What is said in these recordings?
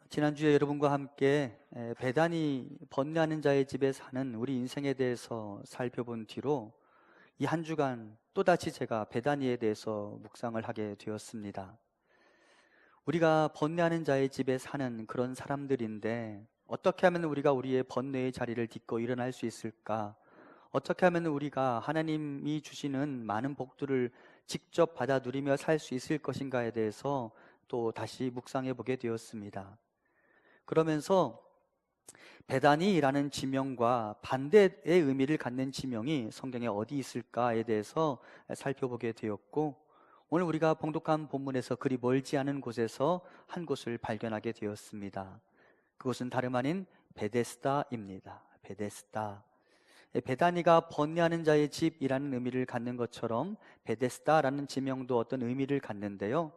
지난주에 여러분과 함께 베다니 번뇌하는 자의 집에 사는 우리 인생에 대해서 살펴본 뒤로 이 한 주간 또다시 제가 베다니에 대해서 묵상을 하게 되었습니다. 우리가 번뇌하는 자의 집에 사는 그런 사람들인데 어떻게 하면 우리가 우리의 번뇌의 자리를 딛고 일어날 수 있을까? 어떻게 하면 우리가 하나님이 주시는 많은 복들을 직접 받아 누리며 살 수 있을 것인가에 대해서 또 다시 묵상해 보게 되었습니다. 그러면서 베다니라는 지명과 반대의 의미를 갖는 지명이 성경에 어디 있을까에 대해서 살펴보게 되었고, 오늘 우리가 봉독한 본문에서 그리 멀지 않은 곳에서 한 곳을 발견하게 되었습니다. 그곳은 다름 아닌 베데스다입니다. 베데스다. 베다니가 번뇌하는 자의 집이라는 의미를 갖는 것처럼 베데스다라는 지명도 어떤 의미를 갖는데요,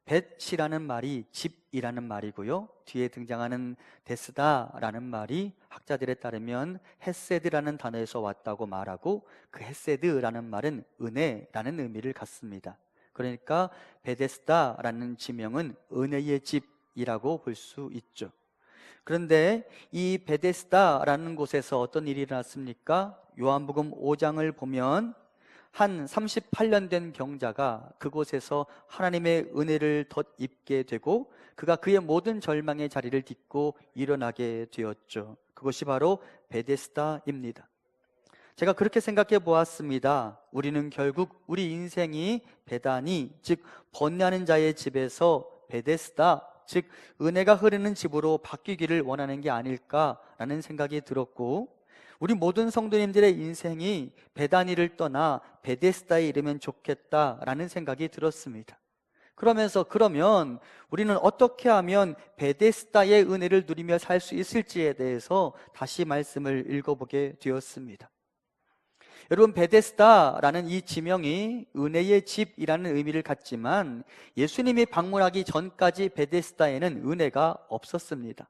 벳이라는 말이 집이라는 말이고요, 뒤에 등장하는 데스다라는 말이 학자들에 따르면 헤세드라는 단어에서 왔다고 말하고, 그 헤세드라는 말은 은혜라는 의미를 갖습니다. 그러니까 베데스다라는 지명은 은혜의 집이라고 볼 수 있죠. 그런데 이 베데스다라는 곳에서 어떤 일이 일어났습니까? 요한복음 5장을 보면 한 38년 된 병자가 그곳에서 하나님의 은혜를 덧입게 되고 그가 그의 모든 절망의 자리를 딛고 일어나게 되었죠. 그것이 바로 베데스다입니다. 제가 그렇게 생각해 보았습니다. 우리는 결국 우리 인생이 베다니, 즉 번뇌하는 자의 집에서 베데스다, 즉 은혜가 흐르는 집으로 바뀌기를 원하는 게 아닐까라는 생각이 들었고, 우리 모든 성도님들의 인생이 베다니를 떠나 베데스다에 이르면 좋겠다라는 생각이 들었습니다. 그러면 우리는 어떻게 하면 베데스다의 은혜를 누리며 살 수 있을지에 대해서 다시 말씀을 읽어보게 되었습니다. 여러분, 베데스다라는 이 지명이 은혜의 집이라는 의미를 갖지만 예수님이 방문하기 전까지 베데스다에는 은혜가 없었습니다.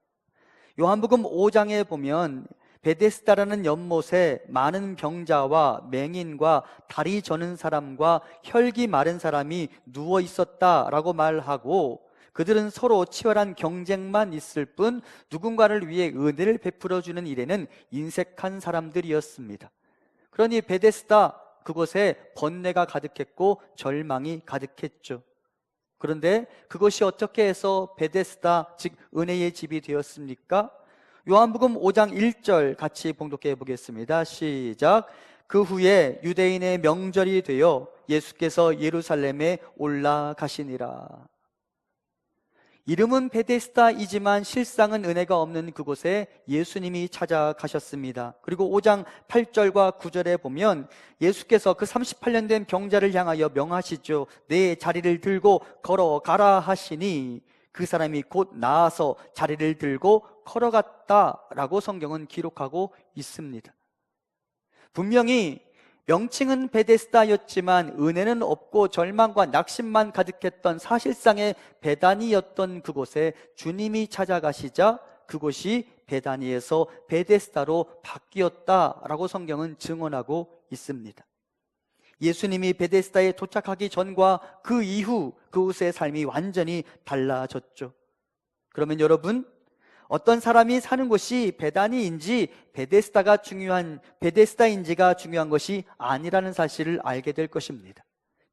요한복음 5장에 보면 베데스다라는 연못에 많은 병자와 맹인과 다리 저는 사람과 혈기 마른 사람이 누워 있었다라고 말하고, 그들은 서로 치열한 경쟁만 있을 뿐 누군가를 위해 은혜를 베풀어 주는 일에는 인색한 사람들이었습니다. 그러니 베데스다, 그곳에 번뇌가 가득했고 절망이 가득했죠. 그런데 그것이 어떻게 해서 베데스다, 즉 은혜의 집이 되었습니까? 요한복음 5장 1절 같이 봉독해 보겠습니다. 시작. 그 후에 유대인의 명절이 되어 예수께서 예루살렘에 올라가시니라. 이름은 베데스다이지만 실상은 은혜가 없는 그곳에 예수님이 찾아가셨습니다. 그리고 5장 8절과 9절에 보면 예수께서 그 38년 된 병자를 향하여 명하시죠. 내 자리를 들고 걸어가라 하시니 그 사람이 곧 나아서 자리를 들고 걸어갔다라고 성경은 기록하고 있습니다. 분명히 명칭은 베데스다였지만 은혜는 없고 절망과 낙심만 가득했던 사실상의 베다니였던 그곳에 주님이 찾아가시자 그곳이 베다니에서 베데스다로 바뀌었다라고 성경은 증언하고 있습니다. 예수님이 베데스다에 도착하기 전과 그 이후 그곳의 삶이 완전히 달라졌죠. 그러면 여러분, 어떤 사람이 사는 곳이 베다니인지 베데스다인지가 중요한 것이 아니라는 사실을 알게 될 것입니다.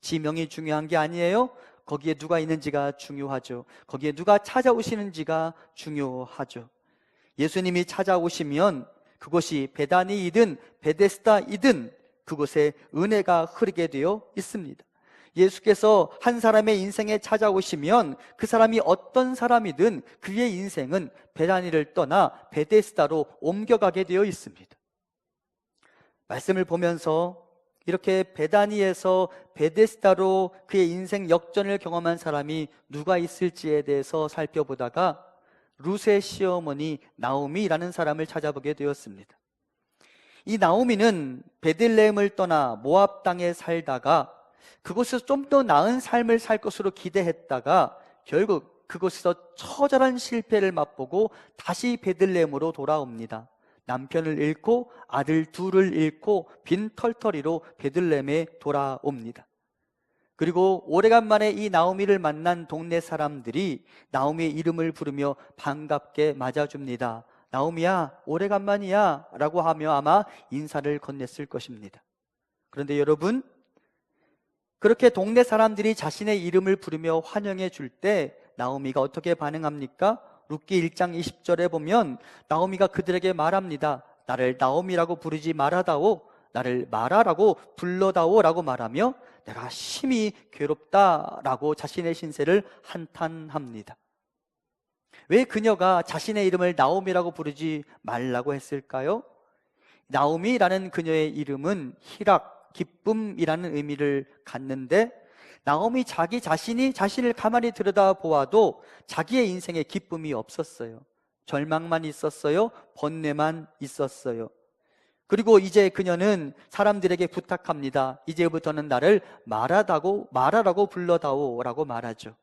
지명이 중요한 게 아니에요. 거기에 누가 있는지가 중요하죠. 거기에 누가 찾아오시는지가 중요하죠. 예수님이 찾아오시면 그곳이 베다니이든 베데스다이든 그곳에 은혜가 흐르게 되어 있습니다. 예수께서 한 사람의 인생에 찾아오시면 그 사람이 어떤 사람이든 그의 인생은 베다니를 떠나 베데스다로 옮겨가게 되어 있습니다. 말씀을 보면서 이렇게 베다니에서 베데스다로 그의 인생 역전을 경험한 사람이 누가 있을지에 대해서 살펴보다가 룻의 시어머니 나오미라는 사람을 찾아보게 되었습니다. 이 나오미는 베들레헴을 떠나 모압 땅에 살다가 그곳에서 좀 더 나은 삶을 살 것으로 기대했다가 결국 그곳에서 처절한 실패를 맛보고 다시 베들레헴으로 돌아옵니다. 남편을 잃고 아들 둘을 잃고 빈털터리로 베들레헴에 돌아옵니다. 그리고 오래간만에 이 나오미를 만난 동네 사람들이 나오미의 이름을 부르며 반갑게 맞아줍니다. 나오미야, 오래간만이야 라고 하며 아마 인사를 건넸을 것입니다. 그런데 여러분, 그렇게 동네 사람들이 자신의 이름을 부르며 환영해 줄 때 나오미가 어떻게 반응합니까? 룻기 1장 20절에 보면 나오미가 그들에게 말합니다. 나를 나오미라고 부르지 말아다오, 나를 마라라고 불러다오 라고 말하며 내가 심히 괴롭다라고 자신의 신세를 한탄합니다. 왜 그녀가 자신의 이름을 나오미라고 부르지 말라고 했을까요? 나오미라는 그녀의 이름은 희락, 기쁨이라는 의미를 갖는데 나오미 자기 자신이 자신을 가만히 들여다보아도 자기의 인생에 기쁨이 없었어요. 절망만 있었어요. 번뇌만 있었어요. 그리고 이제 그녀는 사람들에게 부탁합니다. 이제부터는 나를 마라라고 불러다오라고 말하죠.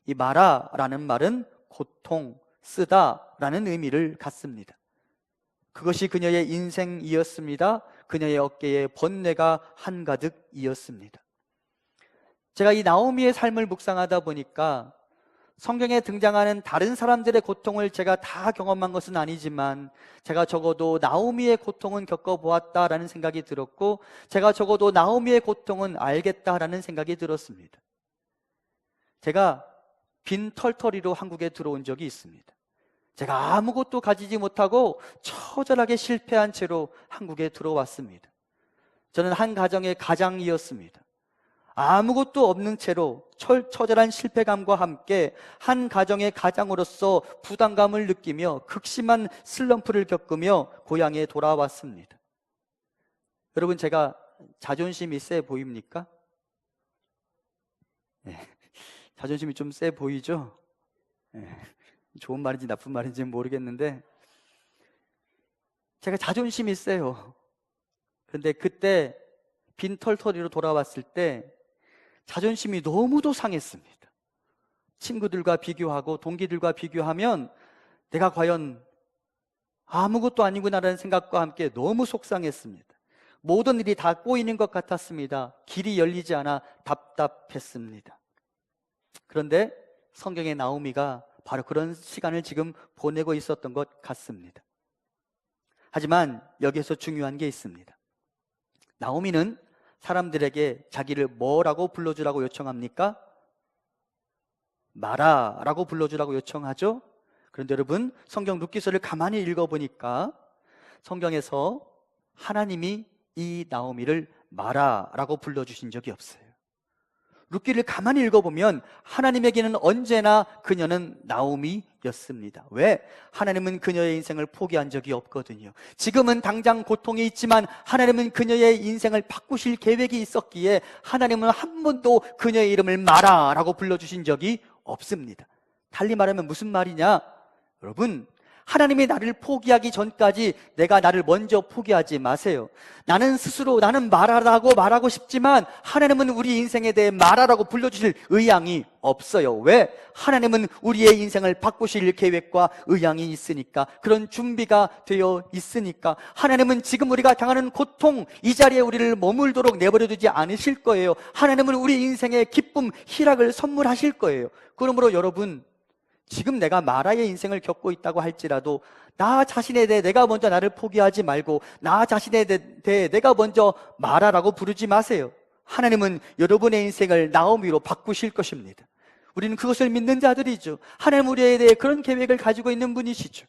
이 마라라는 말은 고통, 쓰다라는 의미를 갖습니다. 그것이 그녀의 인생이었습니다. 그녀의 어깨에 번뇌가 한가득이었습니다. 제가 이 나오미의 삶을 묵상하다 보니까 성경에 등장하는 다른 사람들의 고통을 제가 다 경험한 것은 아니지만 제가 적어도 나오미의 고통은 겪어보았다라는 생각이 들었고 제가 적어도 나오미의 고통은 알겠다라는 생각이 들었습니다. 제가 빈 털터리로 한국에 들어온 적이 있습니다. 제가 아무것도 가지지 못하고 처절하게 실패한 채로 한국에 들어왔습니다. 저는 한 가정의 가장이었습니다. 아무것도 없는 채로 처절한 실패감과 함께 한 가정의 가장으로서 부담감을 느끼며 극심한 슬럼프를 겪으며 고향에 돌아왔습니다. 여러분, 제가 자존심이 세 보입니까? 네, 자존심이 좀 세 보이죠? 네, 좋은 말인지 나쁜 말인지는 모르겠는데 제가 자존심이 세요. 그런데 그때 빈털터리로 돌아왔을 때 자존심이 너무도 상했습니다. 친구들과 비교하고 동기들과 비교하면 내가 과연 아무것도 아니구나라는 생각과 함께 너무 속상했습니다. 모든 일이 다 꼬이는 것 같았습니다. 길이 열리지 않아 답답했습니다. 그런데 성경의 나오미가 바로 그런 시간을 지금 보내고 있었던 것 같습니다. 하지만 여기에서 중요한 게 있습니다. 나오미는 사람들에게 자기를 뭐라고 불러주라고 요청합니까? 마라라고 불러주라고 요청하죠. 그런데 여러분, 성경 룻기서를 가만히 읽어보니까 성경에서 하나님이 이 나오미를 마라라고 불러주신 적이 없어요. 룻기를 가만히 읽어보면 하나님에게는 언제나 그녀는 나오미였습니다. 왜? 하나님은 그녀의 인생을 포기한 적이 없거든요. 지금은 당장 고통이 있지만 하나님은 그녀의 인생을 바꾸실 계획이 있었기에 하나님은 한 번도 그녀의 이름을 마라라고 불러주신 적이 없습니다. 달리 말하면 무슨 말이냐? 여러분, 하나님이 나를 포기하기 전까지 내가 나를 먼저 포기하지 마세요. 나는 스스로 나는 말하라고 말하고 싶지만 하나님은 우리 인생에 대해 말하라고 불러주실 의향이 없어요. 왜? 하나님은 우리의 인생을 바꾸실 계획과 의향이 있으니까, 그런 준비가 되어 있으니까. 하나님은 지금 우리가 당하는 고통, 이 자리에 우리를 머물도록 내버려두지 않으실 거예요. 하나님은 우리 인생에 기쁨, 희락을 선물하실 거예요. 그러므로 여러분, 지금 내가 마라의 인생을 겪고 있다고 할지라도 나 자신에 대해 내가 먼저 나를 포기하지 말고 나 자신에 대해 내가 먼저 마라라고 부르지 마세요. 하나님은 여러분의 인생을 나오미로 바꾸실 것입니다. 우리는 그것을 믿는 자들이죠. 하나님 우리에 대해 그런 계획을 가지고 있는 분이시죠.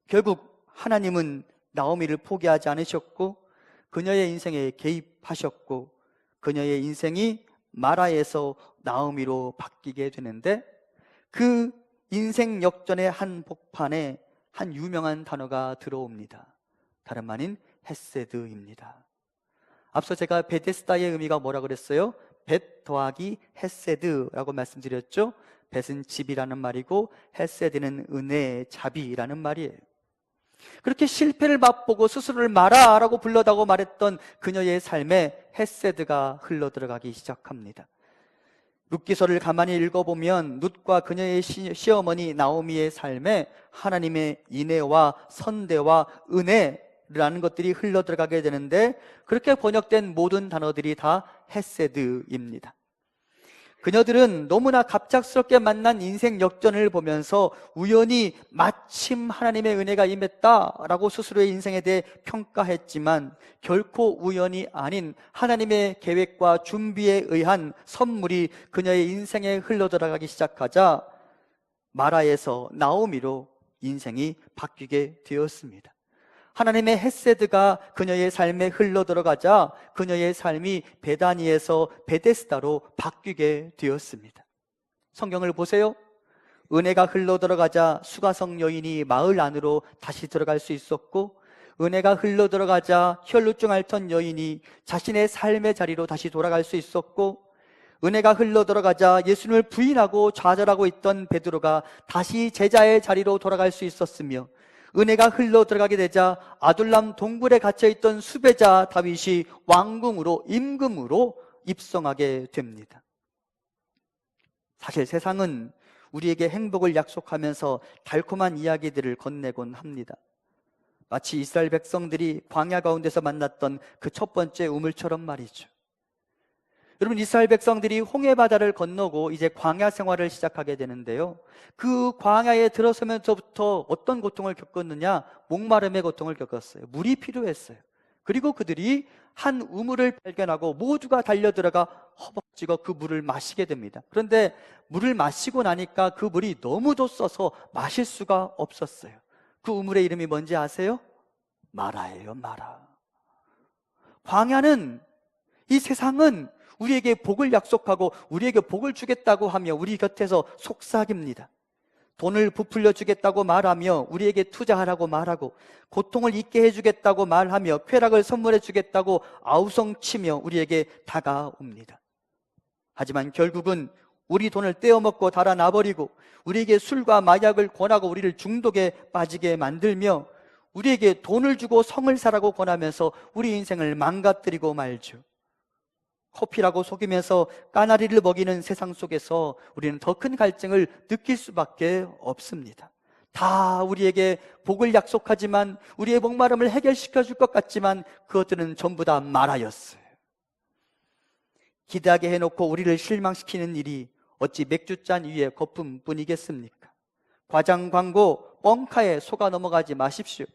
결국 하나님은 나오미를 포기하지 않으셨고 그녀의 인생에 개입하셨고 그녀의 인생이 마라에서 나오미로 바뀌게 되는데, 그 인생 역전의 한 복판에 한 유명한 단어가 들어옵니다. 다름 아닌 헤세드입니다. 앞서 제가 베데스다의 의미가 뭐라 그랬어요? 벳 더하기 헤세드라고 말씀드렸죠. 벳은 집이라는 말이고 헤세드는 은혜, 자비라는 말이에요. 그렇게 실패를 맛보고 스스로를 마라라고 불러다고 말했던 그녀의 삶에 헤세드가 흘러들어가기 시작합니다. 룻기서를 가만히 읽어보면 룻과 그녀의 시어머니 나오미의 삶에 하나님의 인애와 선대와 은혜를 라는 것들이 흘러 들어가게 되는데, 그렇게 번역된 모든 단어들이 다 헤세드입니다. 그녀들은 너무나 갑작스럽게 만난 인생 역전을 보면서 우연히 마침 하나님의 은혜가 임했다라고 스스로의 인생에 대해 평가했지만, 결코 우연이 아닌 하나님의 계획과 준비에 의한 선물이 그녀의 인생에 흘러들어가기 시작하자 마라에서 나오미로 인생이 바뀌게 되었습니다. 하나님의 헤세드가 그녀의 삶에 흘러들어가자 그녀의 삶이 베다니에서 베데스다로 바뀌게 되었습니다. 성경을 보세요. 은혜가 흘러들어가자 수가성 여인이 마을 안으로 다시 들어갈 수 있었고, 은혜가 흘러들어가자 혈루증 앓던 여인이 자신의 삶의 자리로 다시 돌아갈 수 있었고, 은혜가 흘러들어가자 예수님을 부인하고 좌절하고 있던 베드로가 다시 제자의 자리로 돌아갈 수 있었으며, 은혜가 흘러 들어가게 되자 아둘람 동굴에 갇혀있던 수배자 다윗이 왕궁으로, 임금으로 입성하게 됩니다. 사실 세상은 우리에게 행복을 약속하면서 달콤한 이야기들을 건네곤 합니다. 마치 이스라엘 백성들이 광야 가운데서 만났던 그 첫 번째 우물처럼 말이죠. 여러분, 이스라엘 백성들이 홍해바다를 건너고 이제 광야 생활을 시작하게 되는데요, 그 광야에 들어서면서부터 어떤 고통을 겪었느냐? 목마름의 고통을 겪었어요. 물이 필요했어요. 그리고 그들이 한 우물을 발견하고 모두가 달려들어가 허벅지고 그 물을 마시게 됩니다. 그런데 물을 마시고 나니까 그 물이 너무도 써서 마실 수가 없었어요. 그 우물의 이름이 뭔지 아세요? 마라예요, 마라. 광야는, 이 세상은 우리에게 복을 약속하고 우리에게 복을 주겠다고 하며 우리 곁에서 속삭입니다. 돈을 부풀려 주겠다고 말하며 우리에게 투자하라고 말하고, 고통을 잊게 해주겠다고 말하며 쾌락을 선물해 주겠다고 아우성치며 우리에게 다가옵니다. 하지만 결국은 우리 돈을 떼어먹고 달아나버리고 우리에게 술과 마약을 권하고 우리를 중독에 빠지게 만들며 우리에게 돈을 주고 성을 사라고 권하면서 우리 인생을 망가뜨리고 말죠. 커피라고 속이면서 까나리를 먹이는 세상 속에서 우리는 더 큰 갈증을 느낄 수밖에 없습니다. 다 우리에게 복을 약속하지만, 우리의 목마름을 해결시켜 줄 것 같지만 그것들은 전부 다 마라였어요. 기대하게 해놓고 우리를 실망시키는 일이 어찌 맥주잔 위에 거품뿐이겠습니까? 과장 광고, 뻥카에 속아 넘어가지 마십시오.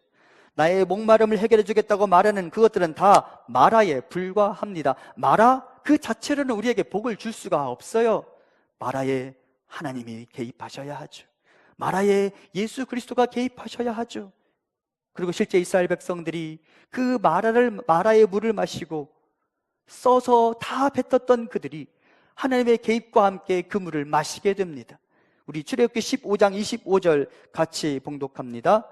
나의 목마름을 해결해 주겠다고 말하는 그것들은 다 마라에 불과합니다. 마라 그 자체로는 우리에게 복을 줄 수가 없어요. 마라에 하나님이 개입하셔야 하죠. 마라에 예수 그리스도가 개입하셔야 하죠. 그리고 실제 이스라엘 백성들이 그 마라의 물을 마시고 써서 다 뱉었던 그들이 하나님의 개입과 함께 그 물을 마시게 됩니다. 우리 출애굽기 15장 25절 같이 봉독합니다.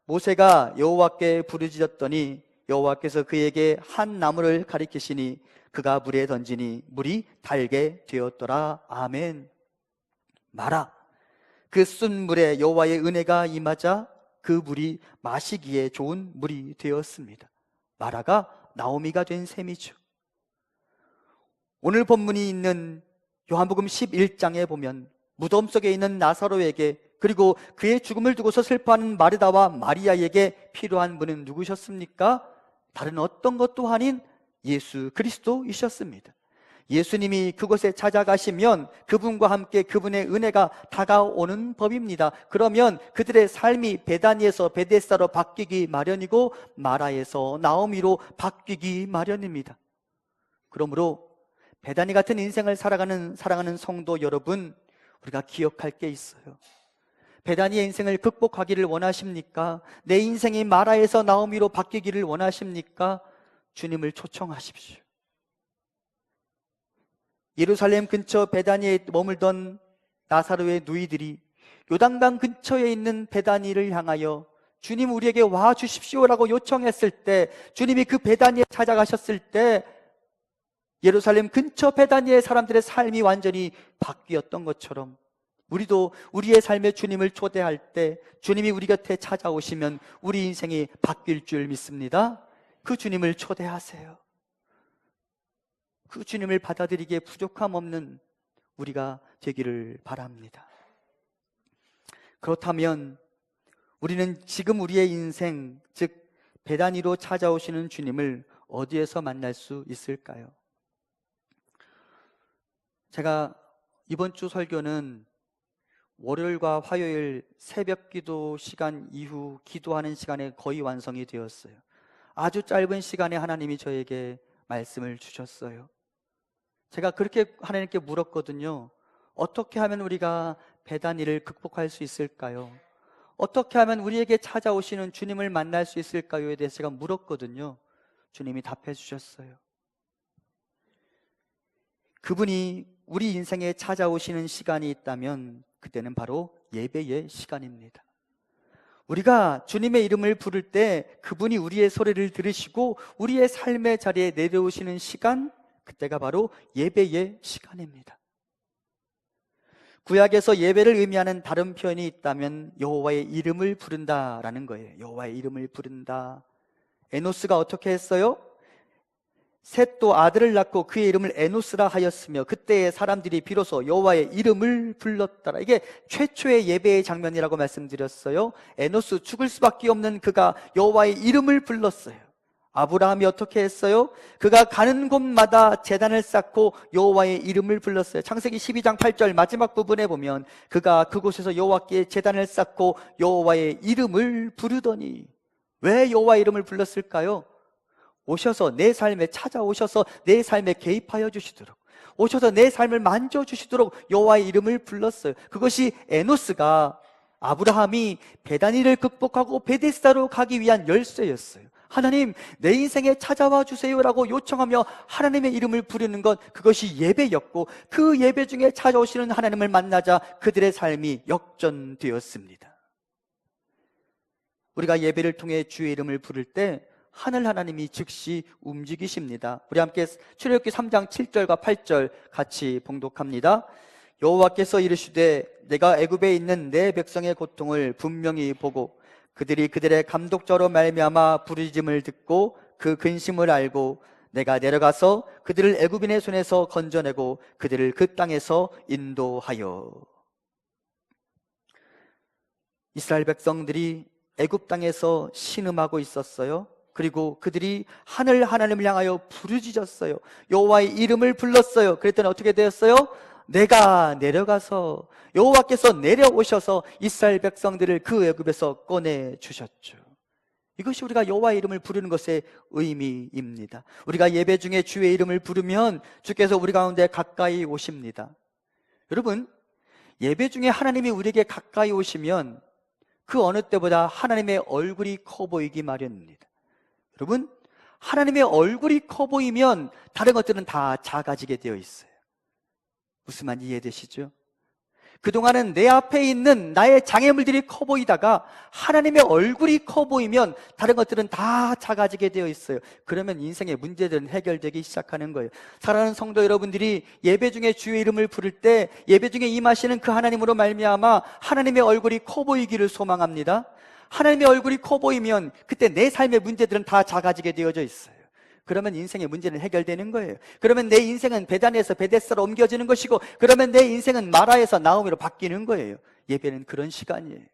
모세가 여호와께 부르짖었더니 여호와께서 그에게 한 나무를 가리키시니 그가 물에 던지니 물이 달게 되었더라. 아멘. 마라, 그 쓴 물에 여호와의 은혜가 임하자 그 물이 마시기에 좋은 물이 되었습니다. 마라가 나오미가 된 셈이죠. 오늘 본문이 있는 요한복음 11장에 보면 무덤 속에 있는 나사로에게, 그리고 그의 죽음을 두고서 슬퍼하는 마르다와 마리아에게 필요한 분은 누구셨습니까? 다른 어떤 것도 아닌 예수 그리스도이셨습니다. 예수님이 그곳에 찾아가시면 그분과 함께 그분의 은혜가 다가오는 법입니다. 그러면 그들의 삶이 베다니에서 베데스다로 바뀌기 마련이고 마라에서 나오미로 바뀌기 마련입니다. 그러므로 베다니 같은 인생을 사랑하는 성도 여러분, 우리가 기억할 게 있어요. 베다니의 인생을 극복하기를 원하십니까? 내 인생이 마라에서 나오미로 바뀌기를 원하십니까? 주님을 초청하십시오. 예루살렘 근처 베다니에 머물던 나사로의 누이들이 요단강 근처에 있는 베다니를 향하여 주님 우리에게 와 주십시오라고 요청했을 때, 주님이 그 베다니에 찾아가셨을 때 예루살렘 근처 베다니의 사람들의 삶이 완전히 바뀌었던 것처럼, 우리도 우리의 삶에 주님을 초대할 때 주님이 우리 곁에 찾아오시면 우리 인생이 바뀔 줄 믿습니다. 그 주님을 초대하세요. 그 주님을 받아들이기에 부족함 없는 우리가 되기를 바랍니다. 그렇다면 우리는 지금 우리의 인생, 즉 베다니로 찾아오시는 주님을 어디에서 만날 수 있을까요? 제가 이번 주 설교는 월요일과 화요일 새벽 기도 시간 이후 기도하는 시간에 거의 완성이 되었어요. 아주 짧은 시간에 하나님이 저에게 말씀을 주셨어요. 제가 그렇게 하나님께 물었거든요. 어떻게 하면 우리가 베다니를 극복할 수 있을까요? 어떻게 하면 우리에게 찾아오시는 주님을 만날 수 있을까요에 대해서 제가 물었거든요. 주님이 답해 주셨어요. 그분이 우리 인생에 찾아오시는 시간이 있다면 그때는 바로 예배의 시간입니다. 우리가 주님의 이름을 부를 때 그분이 우리의 소리를 들으시고 우리의 삶의 자리에 내려오시는 시간, 그때가 바로 예배의 시간입니다. 구약에서 예배를 의미하는 다른 표현이 있다면 여호와의 이름을 부른다라는 거예요. 여호와의 이름을 부른다. 에노스가 어떻게 했어요? 셋도 아들을 낳고 그의 이름을 에노스라 하였으며 그때의 사람들이 비로소 여호와의 이름을 불렀더라. 이게 최초의 예배의 장면이라고 말씀드렸어요. 에노스, 죽을 수밖에 없는 그가 여호와의 이름을 불렀어요. 아브라함이 어떻게 했어요? 그가 가는 곳마다 제단을 쌓고 여호와의 이름을 불렀어요. 창세기 12장 8절 마지막 부분에 보면 그가 그곳에서 여호와께 제단을 쌓고 여호와의 이름을 부르더니. 왜 여호와의 이름을 불렀을까요? 오셔서 내 삶에 찾아오셔서 내 삶에 개입하여 주시도록, 오셔서 내 삶을 만져주시도록 여호와의 이름을 불렀어요. 그것이 에노스가, 아브라함이 베다니를 극복하고 베데스다로 가기 위한 열쇠였어요. 하나님, 내 인생에 찾아와 주세요라고 요청하며 하나님의 이름을 부르는 것, 그것이 예배였고 그 예배 중에 찾아오시는 하나님을 만나자 그들의 삶이 역전되었습니다. 우리가 예배를 통해 주의 이름을 부를 때 하늘 하나님이 즉시 움직이십니다. 우리 함께 출애굽기 3장 7절과 8절 같이 봉독합니다. 여호와께서 이르시되 내가 애굽에 있는 내 백성의 고통을 분명히 보고 그들이 그들의 감독자로 말미암아 부르짖음을 듣고 그 근심을 알고 내가 내려가서 그들을 애굽인의 손에서 건져내고 그들을 그 땅에서 인도하여. 이스라엘 백성들이 애굽 땅에서 신음하고 있었어요. 그리고 그들이 하늘 하나님을 향하여 부르짖었어요. 여호와의 이름을 불렀어요. 그랬더니 어떻게 되었어요? 내가 내려가서, 여호와께서 내려오셔서 이스라엘 백성들을 그 애굽에서 꺼내 주셨죠. 이것이 우리가 여호와의 이름을 부르는 것의 의미입니다. 우리가 예배 중에 주의 이름을 부르면 주께서 우리 가운데 가까이 오십니다. 여러분, 예배 중에 하나님이 우리에게 가까이 오시면 그 어느 때보다 하나님의 얼굴이 커 보이기 마련입니다. 여러분, 하나님의 얼굴이 커 보이면 다른 것들은 다 작아지게 되어 있어요. 무슨 말인지 이해되시죠? 그동안은 내 앞에 있는 나의 장애물들이 커 보이다가 하나님의 얼굴이 커 보이면 다른 것들은 다 작아지게 되어 있어요. 그러면 인생의 문제들은 해결되기 시작하는 거예요. 사랑하는 성도 여러분들이 예배 중에 주의 이름을 부를 때 예배 중에 임하시는 그 하나님으로 말미암아 하나님의 얼굴이 커 보이기를 소망합니다. 하나님의 얼굴이 커 보이면 그때 내 삶의 문제들은 다 작아지게 되어져 있어요. 그러면 인생의 문제는 해결되는 거예요. 그러면 내 인생은 베다니에서 베데스다로 옮겨지는 것이고, 그러면 내 인생은 마라에서 나오미로 바뀌는 거예요. 예배는 그런 시간이에요.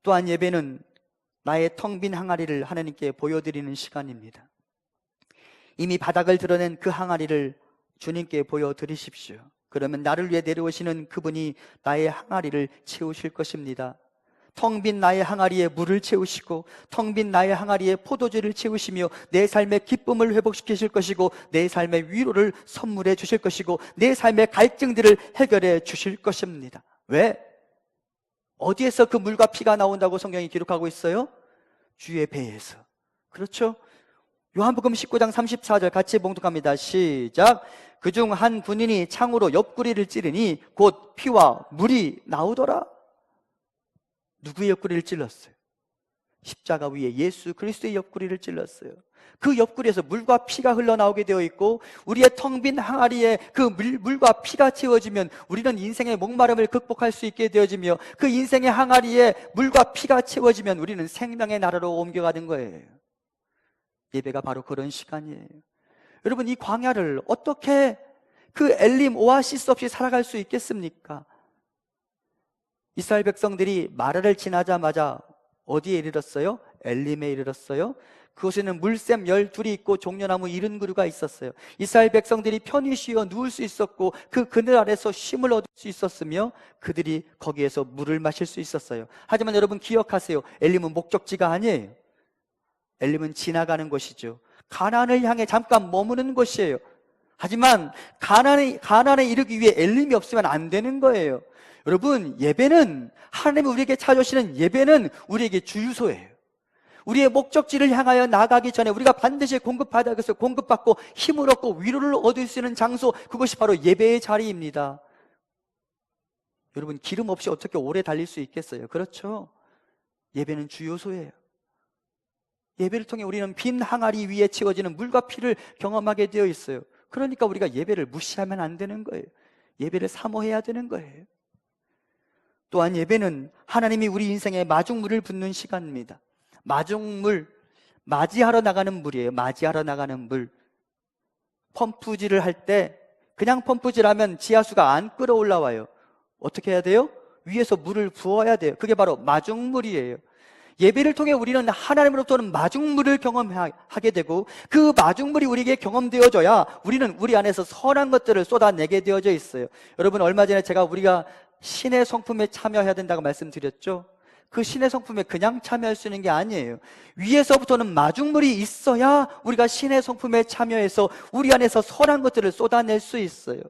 또한 예배는 나의 텅 빈 항아리를 하나님께 보여드리는 시간입니다. 이미 바닥을 드러낸 그 항아리를 주님께 보여드리십시오. 그러면 나를 위해 내려오시는 그분이 나의 항아리를 채우실 것입니다. 텅 빈 나의 항아리에 물을 채우시고 텅 빈 나의 항아리에 포도주를 채우시며 내 삶의 기쁨을 회복시키실 것이고 내 삶의 위로를 선물해 주실 것이고 내 삶의 갈증들을 해결해 주실 것입니다. 왜? 어디에서 그 물과 피가 나온다고 성경이 기록하고 있어요? 주의 배에서. 그렇죠? 요한복음 19장 34절 같이 봉독합니다. 시작. 그중 한 군인이 창으로 옆구리를 찌르니 곧 피와 물이 나오더라. 누구의 옆구리를 찔렀어요? 십자가 위에 예수 그리스도의 옆구리를 찔렀어요. 그 옆구리에서 물과 피가 흘러나오게 되어 있고, 우리의 텅 빈 항아리에 그 물과 피가 채워지면 우리는 인생의 목마름을 극복할 수 있게 되어지며, 그 인생의 항아리에 물과 피가 채워지면 우리는 생명의 나라로 옮겨가는 거예요. 예배가 바로 그런 시간이에요. 여러분, 이 광야를 어떻게 그 엘림 오아시스 없이 살아갈 수 있겠습니까? 이스라엘 백성들이 마라를 지나자마자 어디에 이르렀어요? 엘림에 이르렀어요. 그곳에는 물샘 12이 있고 종려나무 70그루가 있었어요. 이스라엘 백성들이 편히 쉬어 누울 수 있었고 그 그늘 아래서 쉼을 얻을 수 있었으며 그들이 거기에서 물을 마실 수 있었어요. 하지만 여러분 기억하세요. 엘림은 목적지가 아니에요. 엘림은 지나가는 곳이죠. 가나안을 향해 잠깐 머무는 곳이에요. 하지만 가나안에 이르기 위해 엘림이 없으면 안 되는 거예요. 여러분, 예배는, 하나님이 우리에게 찾아오시는 예배는 우리에게 주유소예요. 우리의 목적지를 향하여 나가기 전에 우리가 반드시 공급받아 그래서 공급받고 힘을 얻고 위로를 얻을 수 있는 장소, 그것이 바로 예배의 자리입니다. 여러분, 기름 없이 어떻게 오래 달릴 수 있겠어요? 그렇죠? 예배는 주요소예요. 예배를 통해 우리는 빈 항아리 위에 채워지는 물과 피를 경험하게 되어 있어요. 그러니까 우리가 예배를 무시하면 안 되는 거예요. 예배를 사모해야 되는 거예요. 또한 예배는 하나님이 우리 인생에 마중물을 붓는 시간입니다. 마중물, 맞이하러 나가는 물이에요. 맞이하러 나가는 물. 펌프질을 할 때 그냥 펌프질하면 지하수가 안 끌어올라와요. 어떻게 해야 돼요? 위에서 물을 부어야 돼요. 그게 바로 마중물이에요. 예배를 통해 우리는 하나님으로부터는 마중물을 경험하게 되고 그 마중물이 우리에게 경험되어져야 우리는 우리 안에서 선한 것들을 쏟아내게 되어져 있어요. 여러분, 얼마 전에 우리가 신의 성품에 참여해야 된다고 말씀드렸죠? 그 신의 성품에 그냥 참여할 수 있는 게 아니에요. 위에서부터는 마중물이 있어야 우리가 신의 성품에 참여해서 우리 안에서 선한 것들을 쏟아낼 수 있어요.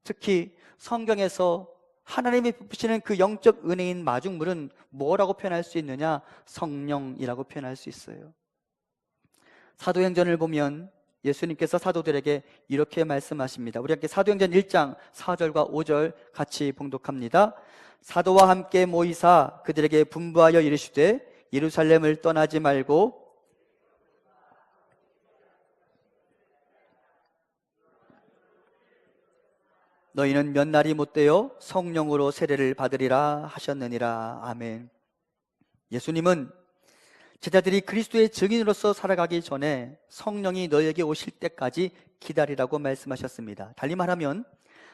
특히 성경에서 하나님이 부으시는 그 영적 은혜인 마중물은 뭐라고 표현할 수 있느냐? 성령이라고 표현할 수 있어요. 사도행전을 보면 예수님께서 사도들에게 이렇게 말씀하십니다. 우리 함께 사도행전 1장 4절과 5절 같이 봉독합니다. 사도와 함께 모이사 그들에게 분부하여 이르시되 예루살렘을 떠나지 말고 너희는 몇 날이 못되어 성령으로 세례를 받으리라 하셨느니라. 아멘. 예수님은 제자들이 그리스도의 증인으로서 살아가기 전에 성령이 너에게 오실 때까지 기다리라고 말씀하셨습니다. 달리 말하면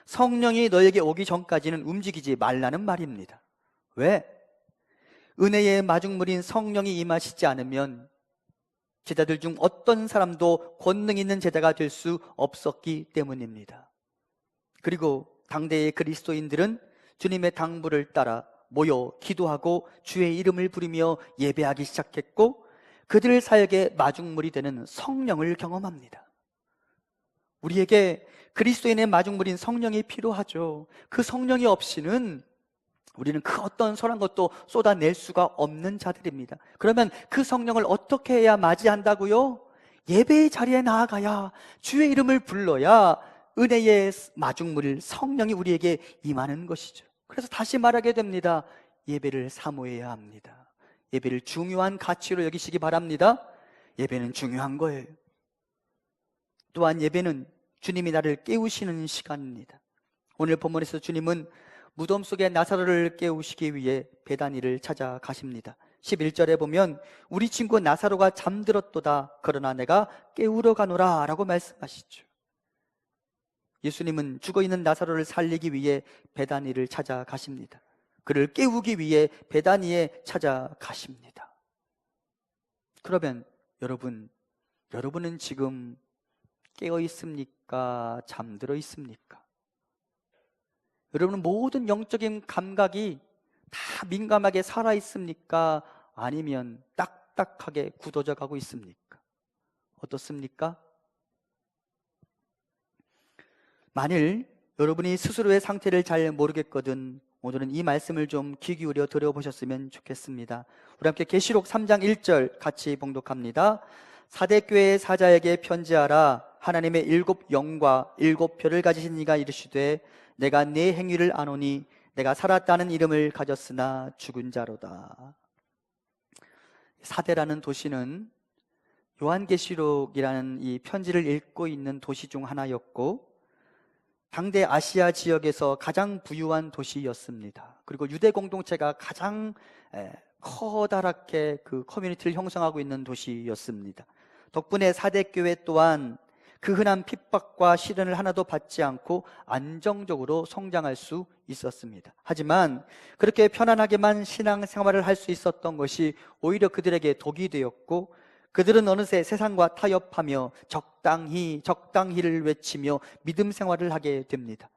성령이 너에게 오기 전까지는 움직이지 말라는 말입니다. 왜? 은혜의 마중물인 성령이 임하시지 않으면 제자들 중 어떤 사람도 권능 있는 제자가 될 수 없었기 때문입니다. 그리고 당대의 그리스도인들은 주님의 당부를 따라 모여 기도하고 주의 이름을 부르며 예배하기 시작했고 그들 사역의 마중물이 되는 성령을 경험합니다. 우리에게 그리스도인의 마중물인 성령이 필요하죠. 그 성령이 없이는 우리는 그 어떤 선한 것도 쏟아낼 수가 없는 자들입니다. 그러면 그 성령을 어떻게 해야 맞이한다고요? 예배의 자리에 나아가야, 주의 이름을 불러야 은혜의 마중물 성령이 우리에게 임하는 것이죠. 그래서 다시 말하게 됩니다. 예배를 사모해야 합니다. 예배를 중요한 가치로 여기시기 바랍니다. 예배는 중요한 거예요. 또한 예배는 주님이 나를 깨우시는 시간입니다. 오늘 본문에서 주님은 무덤 속의 나사로를 깨우시기 위해 베다니를 찾아가십니다. 11절에 보면 우리 친구 나사로가 잠들었도다 그러나 내가 깨우러 가노라 라고 말씀하시죠. 예수님은 죽어있는 나사로를 살리기 위해 베다니를 찾아가십니다. 그를 깨우기 위해 베다니에 찾아가십니다. 그러면 여러분은 지금 깨어 있습니까? 잠들어 있습니까? 여러분은 모든 영적인 감각이 다 민감하게 살아 있습니까? 아니면 딱딱하게 굳어져 가고 있습니까? 어떻습니까? 만일 여러분이 스스로의 상태를 잘 모르겠거든 오늘은 이 말씀을 좀 귀 기울여 들어보셨으면 좋겠습니다. 우리 함께 계시록 3장 1절 같이 봉독합니다. 사대교회의 사자에게 편지하라. 하나님의 7 영과 7 별을 가지신 이가 이르시되 내가 네 행위를 아노니 내가 살았다는 이름을 가졌으나 죽은 자로다. 사대라는 도시는 요한계시록이라는 이 편지를 읽고 있는 도시 중 하나였고 당대 아시아 지역에서 가장 부유한 도시였습니다. 그리고 유대 공동체가 가장 커다랗게 그 커뮤니티를 형성하고 있는 도시였습니다. 덕분에 사대교회 또한 그 흔한 핍박과 시련을 하나도 받지 않고 안정적으로 성장할 수 있었습니다. 하지만 그렇게 편안하게만 신앙생활을 할 수 있었던 것이 오히려 그들에게 독이 되었고, 그들은 어느새 세상과 타협하며 적당히를 외치며 믿음 생활을 하게 됩니다.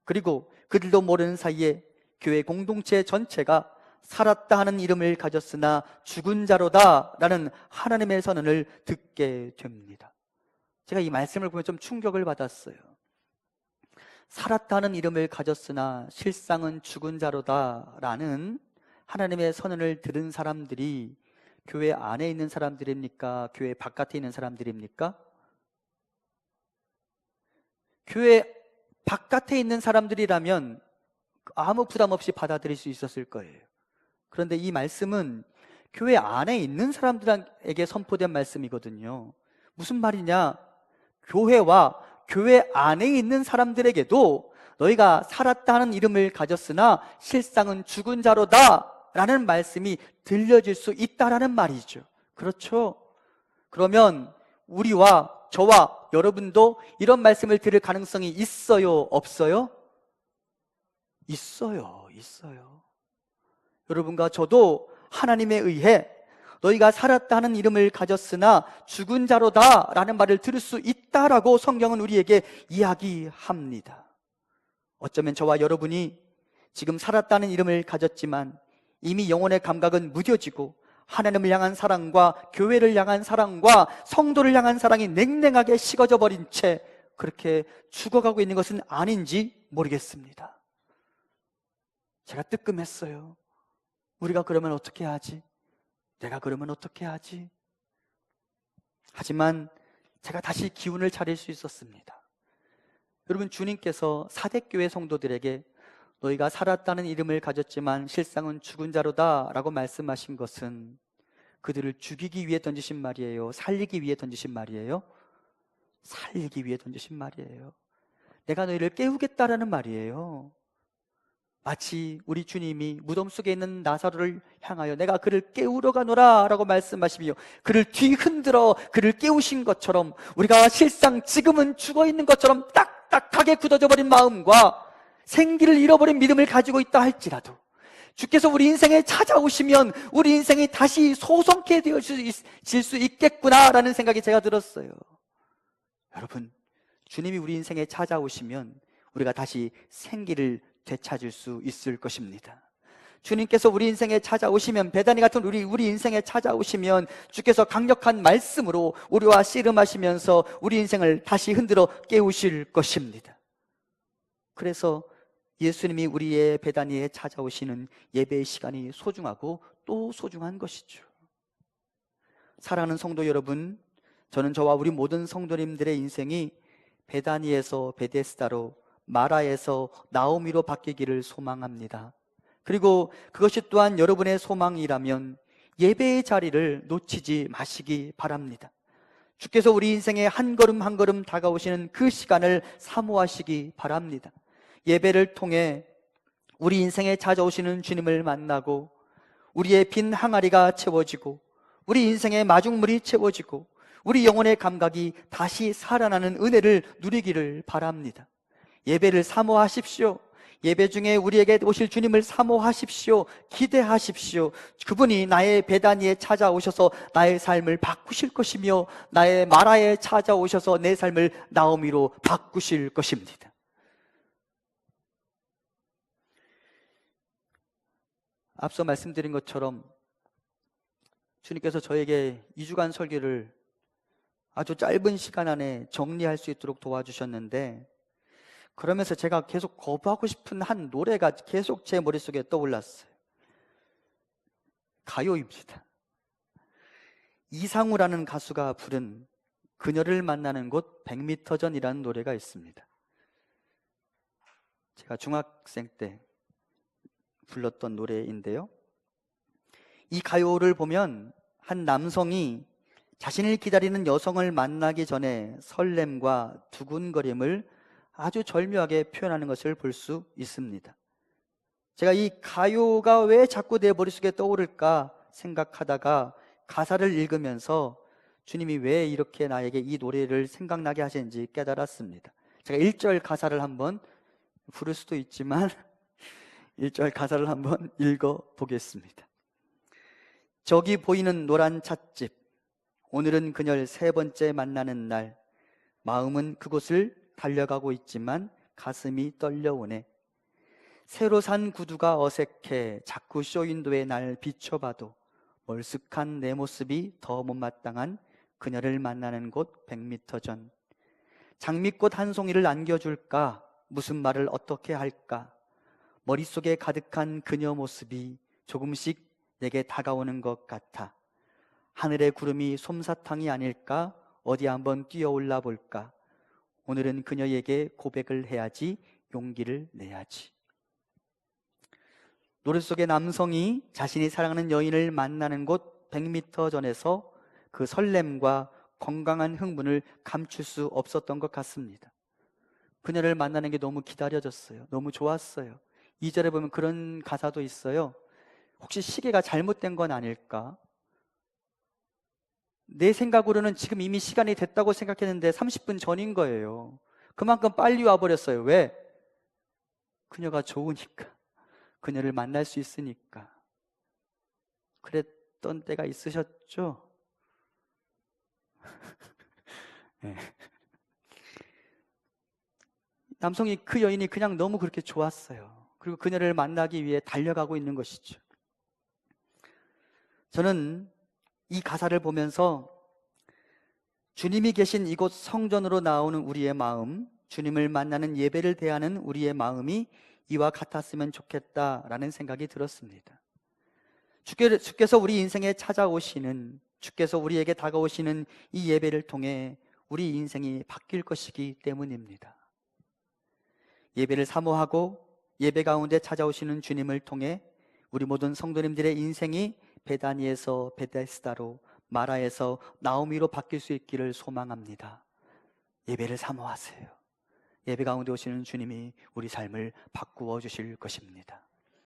그리고 그들도 모르는 사이에 교회 공동체 전체가 살았다 하는 이름을 가졌으나 죽은 자로다 라는 하나님의 선언을 듣게 됩니다. 제가 이 말씀을 보면 좀 충격을 받았어요. 살았다 하는 이름을 가졌으나 실상은 죽은 자로다 라는 하나님의 선언을 들은 사람들이 교회 안에 있는 사람들입니까? 교회 바깥에 있는 사람들입니까? 교회 바깥에 있는 사람들이라면 아무 부담 없이 받아들일 수 있었을 거예요. 그런데 이 말씀은 교회 안에 있는 사람들에게 선포된 말씀이거든요. 무슨 말이냐? 교회와 교회 안에 있는 사람들에게도 너희가 살았다는 이름을 가졌으나 실상은 죽은 자로다 라는 말씀이 들려질 수 있다라는 말이죠. 그렇죠? 그러면 우리와 저와 여러분도 이런 말씀을 들을 가능성이 있어요? 없어요? 있어요. 여러분과 저도 하나님에 의해 너희가 살았다 하는 이름을 가졌으나 죽은 자로다 라는 말을 들을 수 있다라고 성경은 우리에게 이야기합니다. 어쩌면 저와 여러분이 지금 살았다는 이름을 가졌지만 이미 영혼의 감각은 무뎌지고 하나님을 향한 사랑과 교회를 향한 사랑과 성도를 향한 사랑이 냉랭하게 식어져 버린 채 그렇게 죽어가고 있는 것은 아닌지 모르겠습니다. 제가 뜨끔했어요. 우리가 그러면 어떻게 하지? 내가 그러면 어떻게 하지? 하지만 제가 다시 기운을 차릴 수 있었습니다. 여러분, 주님께서 사대교회 성도들에게 너희가 살았다는 이름을 가졌지만 실상은 죽은 자로다 라고 말씀하신 것은 그들을 죽이기 위해 던지신 말이에요? 살리기 위해 던지신 말이에요? 살리기 위해 던지신 말이에요. 내가 너희를 깨우겠다라는 말이에요. 마치 우리 주님이 무덤 속에 있는 나사로를 향하여 내가 그를 깨우러 가노라 라고 말씀하시며 그를 뒤흔들어 그를 깨우신 것처럼 우리가 실상 지금은 죽어있는 것처럼 딱딱하게 굳어져 버린 마음과 생기를 잃어버린 믿음을 가지고 있다 할지라도 주께서 우리 인생에 찾아오시면 우리 인생이 다시 소성케 되어질 수 있겠구나라는 생각이 제가 들었어요. 여러분, 주님이 우리 인생에 찾아오시면 우리가 다시 생기를 되찾을 수 있을 것입니다. 주님께서 우리 인생에 찾아오시면, 베다니 같은 우리 인생에 찾아오시면 주께서 강력한 말씀으로 우리와 씨름하시면서 우리 인생을 다시 흔들어 깨우실 것입니다. 그래서 예수님이 우리의 베다니에 찾아오시는 예배의 시간이 소중하고 또 소중한 것이죠. 사랑하는 성도 여러분, 저는 저와 우리 모든 성도님들의 인생이 베다니에서 베데스다로, 마라에서 나오미로 바뀌기를 소망합니다. 그리고 그것이 또한 여러분의 소망이라면 예배의 자리를 놓치지 마시기 바랍니다. 주께서 우리 인생에 한 걸음 한 걸음 다가오시는 그 시간을 사모하시기 바랍니다. 예배를 통해 우리 인생에 찾아오시는 주님을 만나고 우리의 빈 항아리가 채워지고 우리 인생의 마중물이 채워지고 우리 영혼의 감각이 다시 살아나는 은혜를 누리기를 바랍니다. 예배를 사모하십시오. 예배 중에 우리에게 오실 주님을 사모하십시오. 기대하십시오. 그분이 나의 베다니에 찾아오셔서 나의 삶을 바꾸실 것이며 나의 마라에 찾아오셔서 내 삶을 나오미로 바꾸실 것입니다. 앞서 말씀드린 것처럼 주님께서 저에게 2주간 설교를 아주 짧은 시간 안에 정리할 수 있도록 도와주셨는데, 그러면서 제가 계속 거부하고 싶은 한 노래가 계속 제 머릿속에 떠올랐어요. 가요입니다. 이상우라는 가수가 부른 그녀를 만나는 곳 100m 전이라는 노래가 있습니다. 제가 중학생 때 불렀던 노래인데요, 이 가요를 보면 한 남성이 자신을 기다리는 여성을 만나기 전에 설렘과 두근거림을 아주 절묘하게 표현하는 것을 볼 수 있습니다. 제가 이 가요가 왜 자꾸 내 머릿속에 떠오를까 생각하다가 가사를 읽으면서 주님이 왜 이렇게 나에게 이 노래를 생각나게 하시는지 깨달았습니다. 제가 1절 가사를 한번 부를 수도 있지만 1절 가사를 한번 읽어 보겠습니다. 저기 보이는 노란 찻집, 오늘은 그녀를 3번째 만나는 날. 마음은 그곳을 달려가고 있지만 가슴이 떨려오네. 새로 산 구두가 어색해 자꾸 쇼윈도에 날 비춰봐도 멀쓱한 내 모습이 더 못마땅한 그녀를 만나는 곳 100m 전. 장미꽃 한 송이를 안겨줄까? 무슨 말을 어떻게 할까? 머릿속에 가득한 그녀 모습이 조금씩 내게 다가오는 것 같아. 하늘의 구름이 솜사탕이 아닐까? 어디 한번 뛰어올라 볼까? 오늘은 그녀에게 고백을 해야지, 용기를 내야지. 노래 속의 남성이 자신이 사랑하는 여인을 만나는 곳 100m 전에서 그 설렘과 건강한 흥분을 감출 수 없었던 것 같습니다. 그녀를 만나는 게 너무 기다려졌어요. 너무 좋았어요. 2절에 보면 그런 가사도 있어요. 혹시 시계가 잘못된 건 아닐까? 내 생각으로는 지금 이미 시간이 됐다고 생각했는데 30분 전인 거예요. 그만큼 빨리 와버렸어요. 왜? 그녀가 좋으니까. 그녀를 만날 수 있으니까. 그랬던 때가 있으셨죠? 네. 남성이 그 여인이 그냥 너무 그렇게 좋았어요. 그리고 그녀를 만나기 위해 달려가고 있는 것이죠. 저는 이 가사를 보면서 주님이 계신 이곳 성전으로 나오는 우리의 마음, 주님을 만나는 예배를 대하는 우리의 마음이 이와 같았으면 좋겠다라는 생각이 들었습니다. 주께서 우리 인생에 찾아오시는, 주께서 우리에게 다가오시는 이 예배를 통해 우리 인생이 바뀔 것이기 때문입니다. 예배를 사모하고 예배 가운데 찾아오시는 주님을 통해 우리 모든 성도님들의 인생이 베다니에서 베데스다로, 마라에서 나오미로 바뀔 수 있기를 소망합니다. 예배를 사모하세요. 예배 가운데 오시는 주님이 우리 삶을 바꾸어 주실 것입니다.